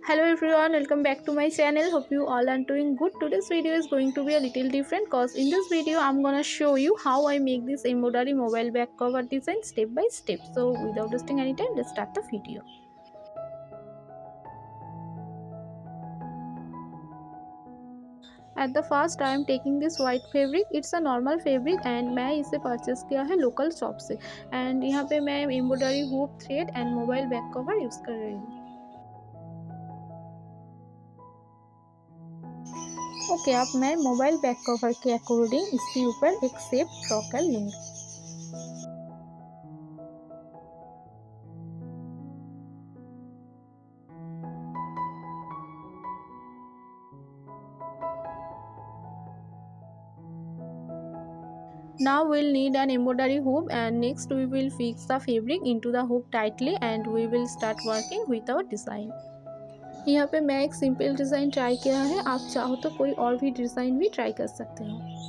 Hello everyone, welcome back to my channel. Hope you all are doing good. Today's video is going to be a little different because in this video I'm gonna show you how I make this embroidery mobile back cover design step by step. So without wasting any time, let's start the video. At the first I am taking this white fabric. It's a normal fabric and मैं इसे purchase किया है local shop से and यहाँ पे मैं embroidery hook thread and mobile back cover use कर रही हूँ. ओके, अब मैं मोबाइल बैक कवर के अकॉर्डिंग इसके ऊपर एक शेप ड्रॉ कर लूँगी. Now we'll need an embroidery hoop and next we will fix the fabric into the hoop tightly and we will start working with our design. यहाँ पे मैं एक सिंपल डिज़ाइन ट्राई किया है, आप चाहो तो कोई और भी डिज़ाइन भी ट्राई कर सकते हो.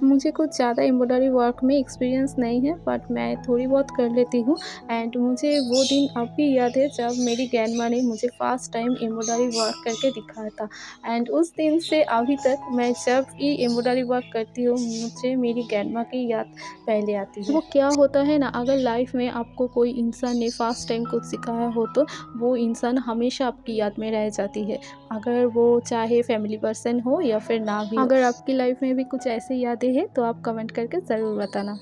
मुझे कुछ ज़्यादा एम्ब्रॉयडरी वर्क में एक्सपीरियंस नहीं है बट मैं थोड़ी बहुत कर लेती हूँ एंड मुझे वो दिन अब भी याद है जब मेरी ग्रैंडमा ने मुझे फर्स्ट टाइम एम्ब्रॉयडरी वर्क करके दिखाया था एंड उस दिन से अभी तक मैं जब भी एम्ब्रॉयडरी वर्क करती हूँ मुझे मेरी ग्रैंडमा की याद पहले आती है. वो क्या होता है ना, अगर लाइफ में आपको कोई इंसान ने फर्स्ट टाइम कुछ सिखाया हो तो वो इंसान हमेशा आपकी याद में रह जाती है, अगर वो चाहे फैमिली पर्सन हो या फिर ना भी. अगर आपकी लाइफ में भी कुछ ऐसी यादें हैं तो आप कमेंट करके ज़रूर बताना.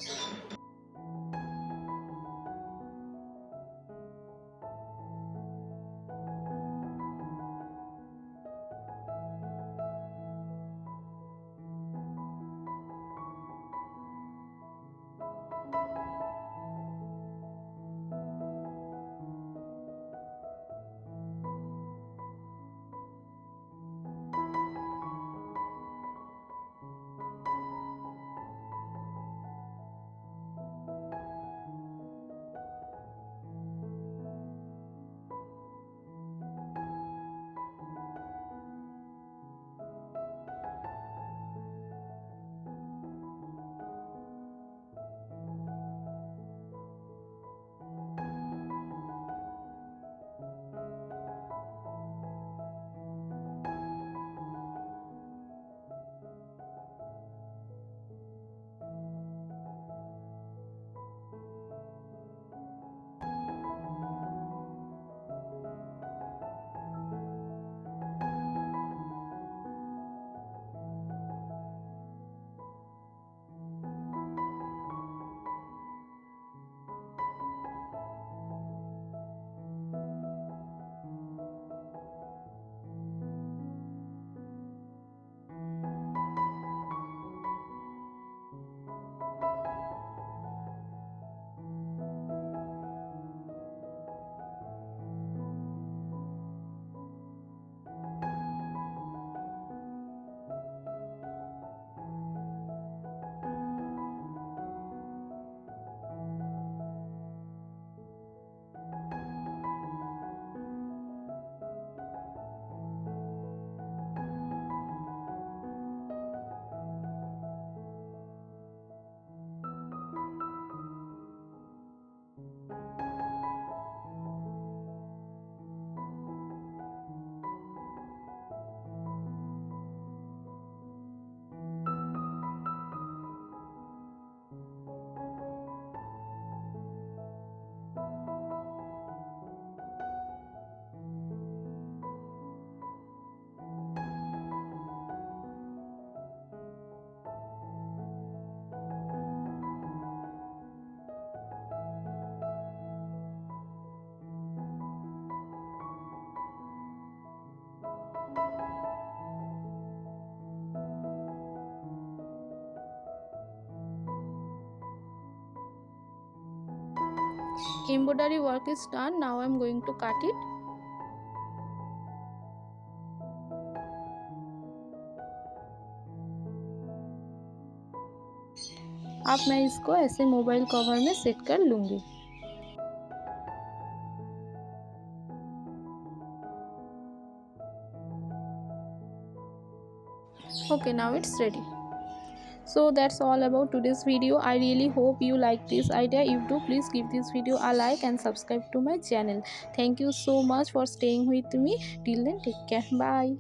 Embroidery work is done. Now I'm going to cut it. अब मैं इसको ऐसे मोबाइल कवर में सेट कर लूँगी. Okay, now it's ready. So that's all about today's video. I really hope you like this idea. If do, please give this video a like and subscribe to my channel. Thank you so much for staying with me. Till then, take care. Bye.